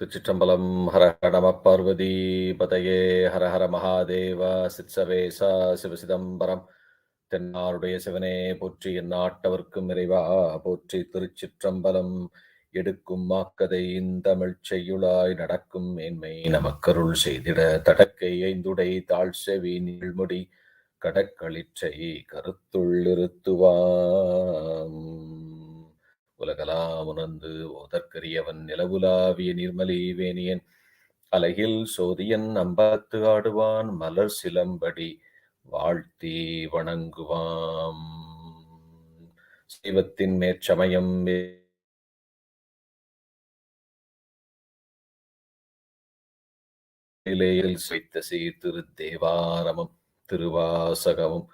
Thiruchitrambalam, Hara Hara Parvati, Pataye, Hara Hara Mahadeva, Sitsavesa, Sivasidambaram, தென்னாருடைய சிவனே போற்றி எந்நாட்டவர்க்கும் இறைவா போற்றி திருச்சிற்றம்பலம் எடுக்கும் மாக்கதை இந்தமிழ் செய்யுளாய் நடக்கும் மேன்மை நமக்கருள் செய்திட தடக்கை ஐந்துடை தாழ் செவி நீள்முடி கடக்களிற்றை கருத்துள்ளிருத்துவாம் உலகலாம் உணர்ந்து ஓதற்கரியவன் நிலவுலாவிய நிர்மலி வேணியன் அலகில் சோதியன் அம்பத்து ஆடுவான் மலர் சிலம்படி வாழ்த்தி வணங்குவாம். சைவத்தின் மேற்சமயம் வைத்த சீர் திருத்தேவாரமும் திருவாசகமும்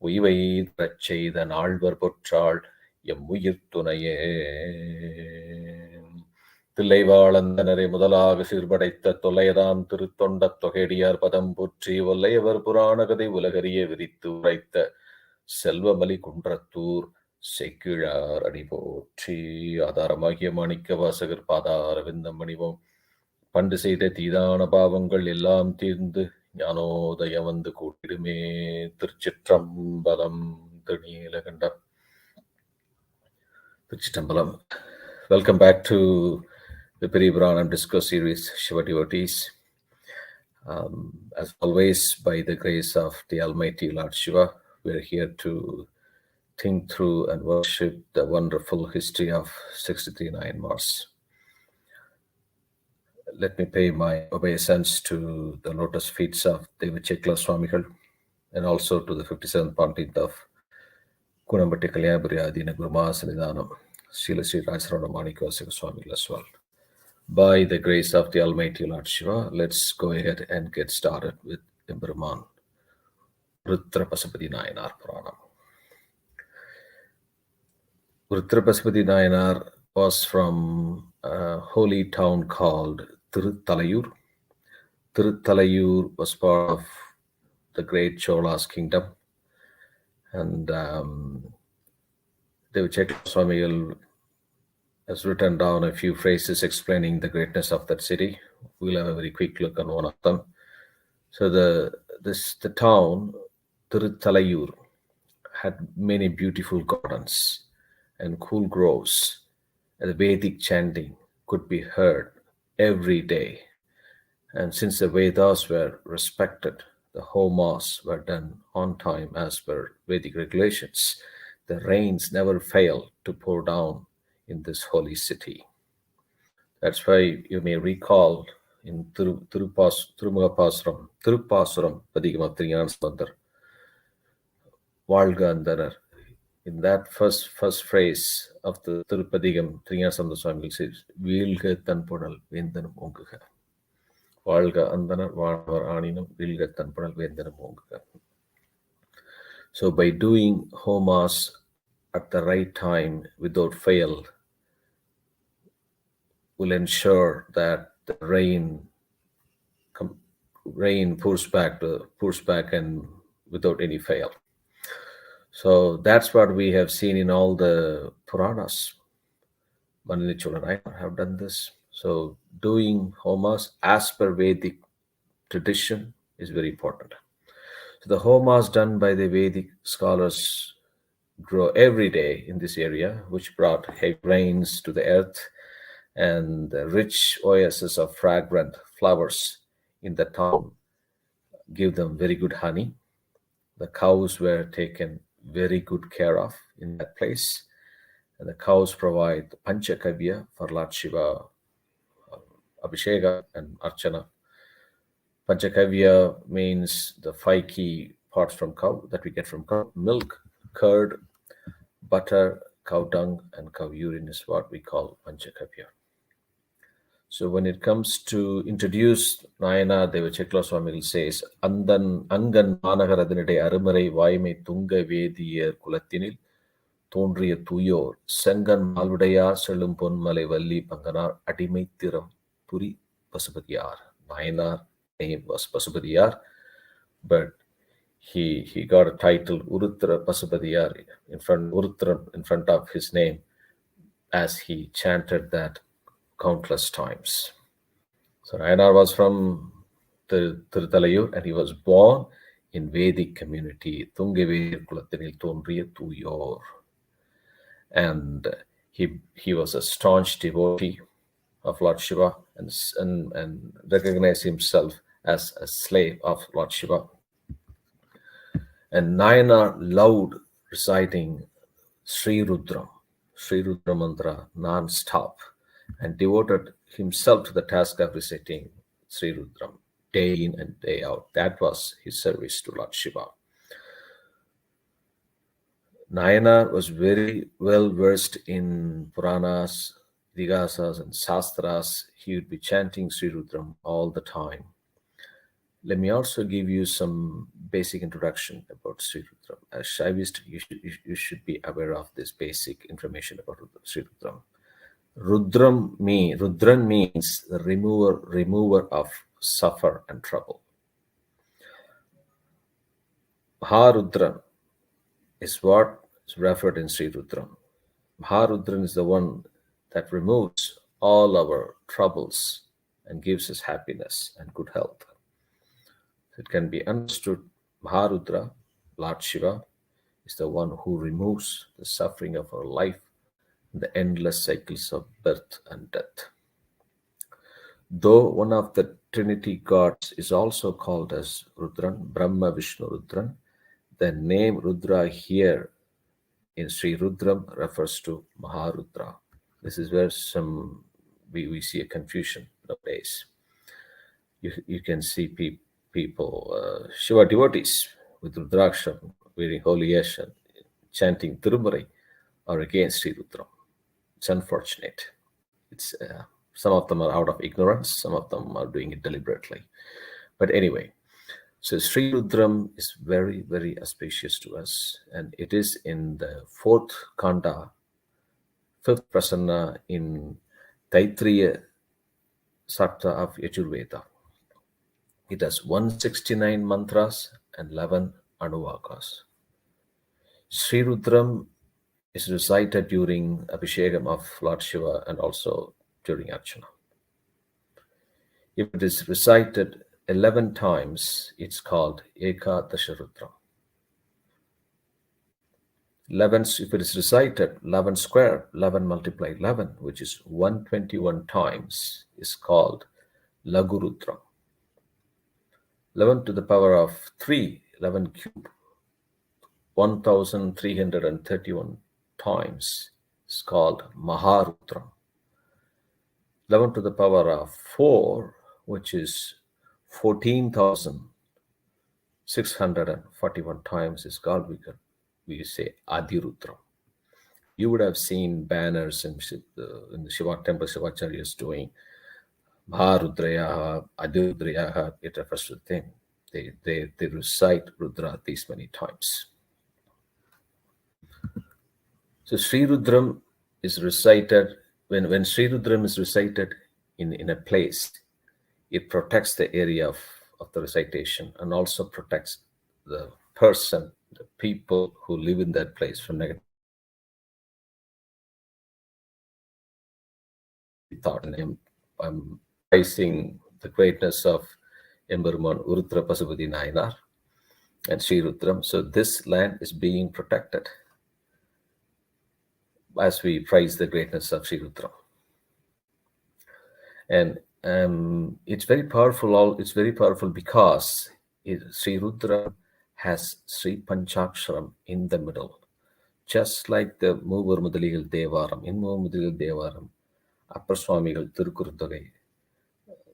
உய்வை தரச் செய்த நால்வர் பொற்றாள் எம்முயிர் துணையே. தில்லைவாழந்தனரை முதலாக சீர்படைத்த தொல்லையதாம் திருத்தொண்ட தொகையடியார் பதம் போற்றி ஒல்லையவர் புராண கதை உலகறிய விரித்து உரைத்த செல்வமலி குன்றத்தூர் செக்கிழார் அடி போற்றி. ஆதாரமாகிய மாணிக்க வாசகர் பாதார விந்தம் மணிவோம். பண்டு செய்த தீதான பாவங்கள் எல்லாம் தீர்ந்து ஞானோதயம் வந்து கூட்டிடுமே. திருச்சிற்றம்பலம். Thiruneelakandam. Thiruchitrambalam. Welcome back to the Periyapuranam Discourse series, Shiva devotees. As always, by the grace of the Almighty Lord Shiva, we are here to think through and worship the wonderful history of 63 Nayanmars. Let me pay my obeisance to the lotus feet of Devachekla Swamigal and also to the 57th Pandit of Kunambatti Kalyanapuri Adina Guruma Sanidhanam, Srila Sri Rajasarana Manikavasika Swamigal as well. By the grace of the Almighty Lord Shiva, let's go ahead and get started with Empiran, Uruthirapasupathi Nayanar Puranam. Uruthirapasupathi Nayanar was from a holy town called Thiruttalayur. Thiruttalayur was part of the great Chola's kingdom, and Devachekla Swamigal has written down a few phrases explaining the greatness of that city. We'll have a very quick look on one of them. So the town, Thiruttalayur, had many beautiful gardens and cool groves, and the Vedic chanting could be heard every day. And since the Vedas were respected, the homas were done on time as per Vedic regulations. The rains never failed to pour down in this holy city. That's why you may recall in Thirupasuram, Padigam of Nayanmar, Valga Andanar. In that first phrase of the Thirupadigam, Nayanmar Swami says, Vilga Tanpunal Vendanam Onguga. Valga Andanar Valvar Aninam Vilga Tanpunal Vendanam Onguga. So by doing homas at the right time without fail will ensure that the rain pours back and without any fail. So that's what we have seen in all the Puranas. Maninichola and I have done this. So doing homas as per Vedic tradition is very important. So the homas done by the Vedic scholars grow every day in this area, which brought heavy rains to the earth and the rich oases of fragrant flowers in the town give them very good honey. The cows were taken very good care of in that place, and the cows provide Panchakavya for Lord Shiva, Abhisheka and Archana. Panchakavya means the 5 key parts from cow that we get from cow: milk, curd, butter, cow dung, and cow urine is what we call Panchakavya. So when it comes to introduce Nayanar, Devachekla Swamigal says, Angan Managaradinade Arumare Vaime Tunga Vediyar Kulathinil Thonriya Thuyor Sengan Malvudayar Selumpon Malai Valli Panganar Adimaithiram Puri Pasupatiyar. Nayanar name was Pasupatiyar, but he got a title Uruthirapasupathi in front of his name as he chanted that countless times. So Nayanar was from Tiruthalayur, and he was born in Vedic community, Thungavedir Kulathinil Thonriya Thuyor. And he was a staunch devotee of Lord Shiva, and recognized himself as a slave of Lord Shiva. And Nayanar loved reciting Sri Rudra mantra non-stop, and devoted himself to the task of reciting Sri Rudram day in and day out. That was his service to Lord Shiva. Nayanar was very well versed in Puranas, Digasas, and Shastras. He would be chanting Sri Rudram all the time. Let me also give you some basic introduction about Sri Rudram. As Shaivists, you should be aware of this basic information about Sri Rudram. Rudran means the remover of suffer and trouble. Maharudran is what is referred in Sri Rudram. Maharudran is the one that removes all our troubles and gives us happiness and good health. It can be understood Maharudra, Lord Shiva, is the one who removes the suffering of our life, the endless cycles of birth and death. Though one of the Trinity gods is also called as Rudran, Brahma, Vishnu, Rudran, the name Rudra here in Sri Rudram refers to Maharudra. This is where we see a confusion nowadays. You can see people, Shiva devotees with Rudraksham, wearing holy Eshana, chanting Tirumurai, are against Sri Rudram. It's unfortunate. It's some of them are out of ignorance, some of them are doing it deliberately. But anyway, so Sri Rudram is very, very auspicious to us, and it is in the fourth Kanda, fifth Prasanna in Taittiriya Sakta of Yajurveda. It has 169 mantras and 11 anuvakas. Sri Rudram is recited during Abhishekam of Lord Shiva and also during Archana. If it is recited 11 times, it's called Ekadasha Rudram. 11, if it is recited 11 square, 11 multiplied 11, which is 121 times, is called Laghu Rudram. 11 to the power of 3, 11 cube, 1,331 times is called Maharudram. 11 to the power of 4, which is 14,641 times is called, we say Adirudram. You would have seen banners in the Shiva temple, Shivacharyas doing Maharudrayaha, Adirudrayaha. It refers to them. They recite Rudra these many times. So Sri Rudram is recited, when Sri Rudram is recited in a place, it protects the area of the recitation and also protects the person, the people who live in that place from negative thought. And I'm praising the greatness of Empiran Uruthirapasupathi Nayanar and Sri Rudram. So this land is being protected as we praise the greatness of Sri Rudram. And it's very powerful. It's very powerful because Sri Rudra has Sri Panchaksharam in the middle, just like the Mover Mudaligal Devaram. In Mover Mudaligal Devaram, Appar Swamigal Thirukuruthai,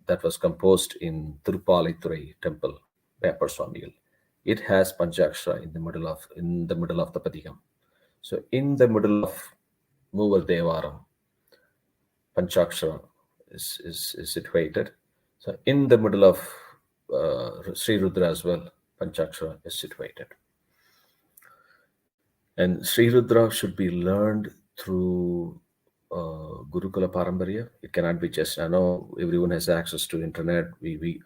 that was composed in Tirupaliturai temple by Appar Swamigal. It has Panchakshara in the middle of the Padikam. So in the middle of Mover Devaram, Panchakshara is situated. So in the middle of Sri Rudra as well, Panchakshara is situated. And Sri Rudra should be learned through Gurukula Paramparya. It cannot be just, I know everyone has access to internet.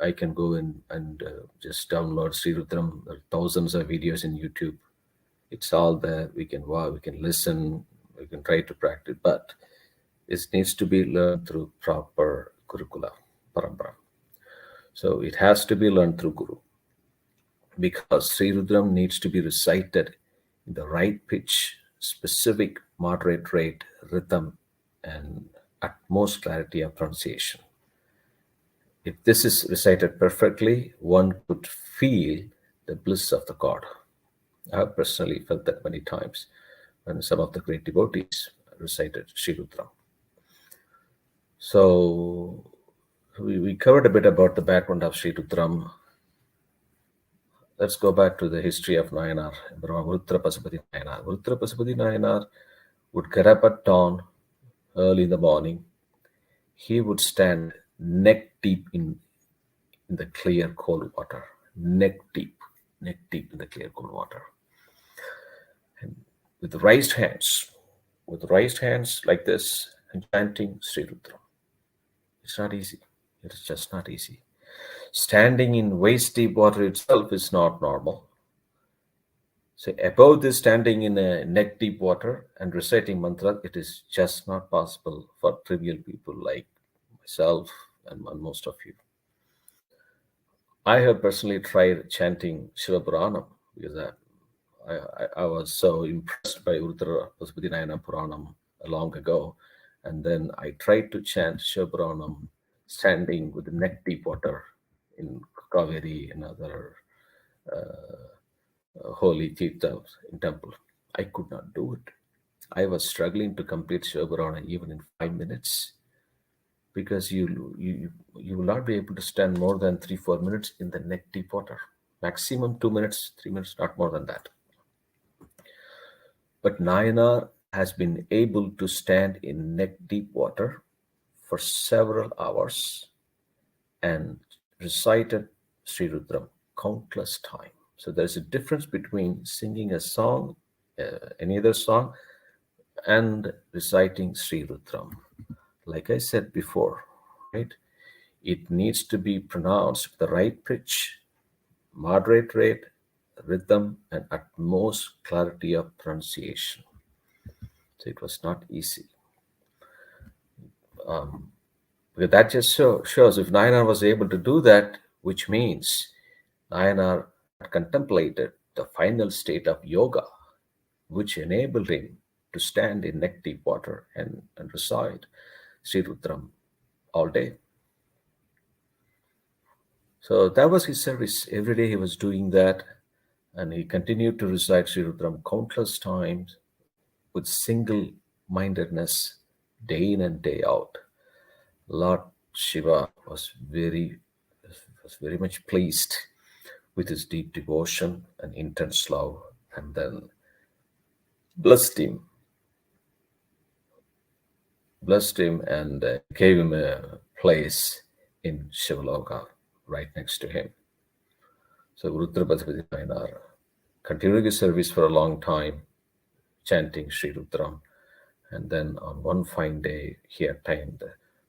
I can go in and just download Sri Rudram. There are thousands of videos in YouTube. It's all there. We can watch, we can listen, we can try to practice, but it needs to be learned through proper Gurukula Parampara. So it has to be learned through Guru, because Sri Rudram needs to be recited in the right pitch, specific moderate rate, rhythm, and utmost clarity of pronunciation. If this is recited perfectly, one could feel the bliss of the God. I have personally felt that many times when some of the great devotees recited Sri Rudram. So we covered a bit about the background of Sri Rudram. Let's go back to the history of Nayanar, Uruthirapasupathi Nayanar. Uruthirapasupathi Nayanar would get up at dawn, early in the morning. He would stand neck deep in the clear cold water. Neck deep in the clear cold water. And with raised hands like this, and chanting Sri Rudram. It's not easy. It is just not easy. Standing in waist deep water itself is not normal. So above this, standing in a neck deep water and reciting mantra, it is just not possible for trivial people like myself and most of you. I have personally tried chanting Shivapuranam because I was so impressed by Uruthirapasupathi Nayanar Puranam long ago. And then I tried to chant Shivapuranam standing with the neck deep water in Kaveri and other holy tirthas in temple. I could not do it. I was struggling to complete Shivapuranam even in 5 minutes, because you will not be able to stand more than 3-4 minutes in the neck deep water. Maximum 2 minutes, 3 minutes, not more than that. But Nayanar has been able to stand in neck deep water for several hours and recited Sri Rudram countless times. So there's a difference between singing a song, any other song, and reciting Sri Rudram. Like I said before, right? It needs to be pronounced with the right pitch, moderate rate, rhythm, and utmost clarity of pronunciation. So it was not easy. Because that just shows if Nayanar was able to do that, which means Nayanar contemplated the final state of yoga, which enabled him to stand in neck deep water and recite Sri Rudram all day. So that was his service. Every day he was doing that, and he continued to recite Sri Rudram countless times with single-mindedness, day in and day out. Lord Shiva was very much pleased with his deep devotion and intense love, and then blessed him and gave him a place in Shivaloka right next to him. So Uruthirapasupathi Nayanar continued his service for a long time, chanting Sri Rudram, and then on one fine day he attained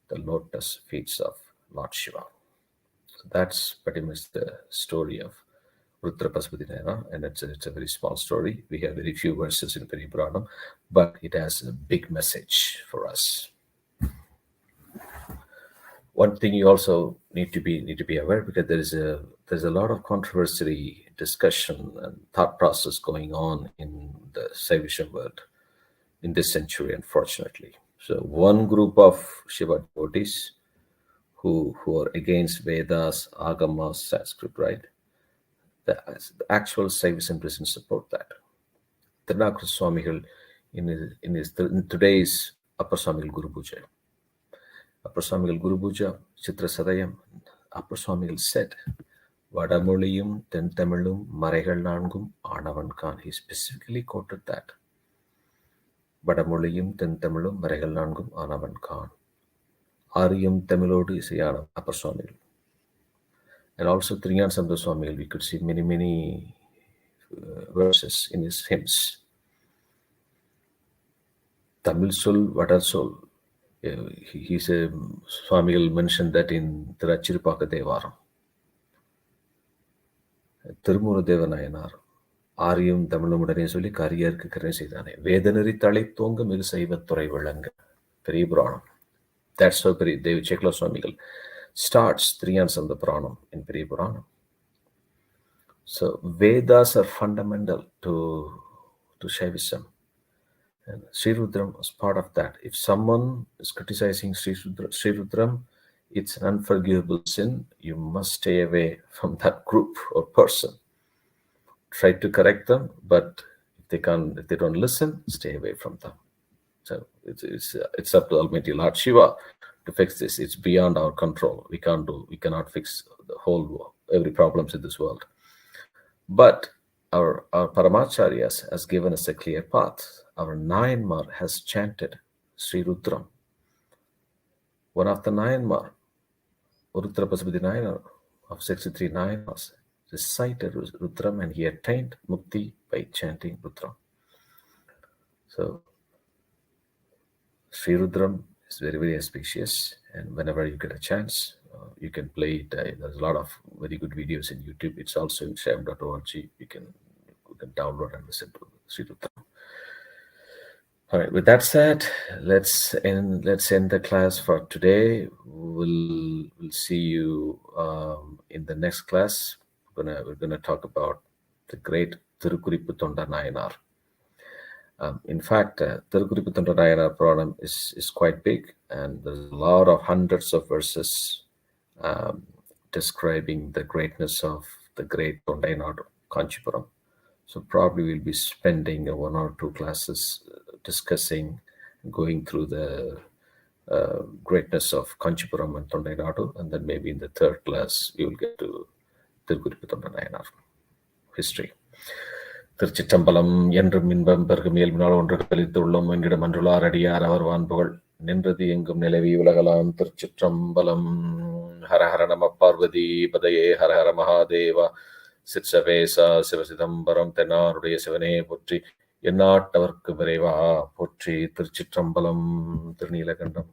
the lotus feet of Lord Shiva. So that's pretty much the story of Uruthirapasupathi Nayanar, and it's a very small story. We have very few verses in Periyapuranam, but it has a big message for us. One thing you also need to be aware, because there's a lot of controversy, discussion, and thought process going on in the Saivism world in this century, unfortunately. So one group of Shiva devotees who are against Vedas, Agamas, Sanskrit, right? The actual Saivism doesn't support that. Thiruchitrambalam Swamigal in today's Upper Swamigal Guru Puja. Upper Swamigal Guru Puja, Chitra Sadayam, Upper Swamigal said, Vadamoliyum, Tenthamilum, Maraigal Nangum, Anavan Khan. He specifically quoted that. Vadamoliyum, Tenthamilum, Maraigal Nangum, Anavan Khan. Ariyam Tamilodu is Upper Swamigal. And also Triyan Samdha Swamigal, we could see many verses in his hymns. Tamil Sol, Vadar Sol. He said, Swamigal mentioned that in Thiruchitrambalam Devaram. Tirumura Nayanar, Ariyam Tamilumudane Soli, Kariyar Karesidane, Vedanari Tali Tonga Milsaiva Turai Velanga, Periyapuranam. That's so very Devi Chekla Swamigal. starts Triyansanda Puranam in Periyapuranam. So Vedas are fundamental to Shaivism. And Sri Rudram was part of that. If someone is criticizing Sri Rudram, it's an unforgivable sin. You must stay away from that group or person. Try to correct them, but if they don't listen, stay away from them. So it's up to Almighty Lord Shiva to fix this. It's beyond our control. We cannot fix every problems in this world. But our Paramacharyas has given us a clear path. Our Nayanmar has chanted Sri Rudram. One of the Nayanmar, Uruthirapasupathi Nayanar of 63 Nayanars, recited Rudram, and he attained Mukti by chanting Rudram. So Sri Rudram is very, very auspicious, and whenever you get a chance, you can play it. There's a lot of very good videos in YouTube. It's also in shivam.org. You can download and listen to Sri Rudram. All right. With that said, let's end the class for today. We'll see you in the next class. We're gonna talk about the great Thiruchitrambalam Nayanar. In fact, Thiruchitrambalam Nayanar Puranam is quite big, and there's a lot of hundreds of verses describing the greatness of the great Nayanar Kanchipuram. So probably we'll be spending 1 or 2 classes discussing, going through the greatness of Kanchipuram and Nayanar, and then maybe in the 3rd class we will get to Thiruchitrambalam Nayanar history. Thiruchitrambalam என்றும் இன்பம் பெருகும் இயல்பினால் ஒன்று கலித்துள்ளோம் என்கிடம் அன்றுளார் அடியார் அவர் வான்புகள் நின்றது எங்கும் நிலவி உலகலாம் திருச்சிற்றம்பலம். ஹர ஹர நம பார்வதி பதையே ஹர ஹர மகாதேவா. சிற்சவேசா சிவசிதம்பரம் தென்னாருடைய சிவனே போற்றி, எந்நாட்டவர்க்கு விரைவா போற்றி. திருச்சிற்றம்பலம். திருநீலகண்டம்.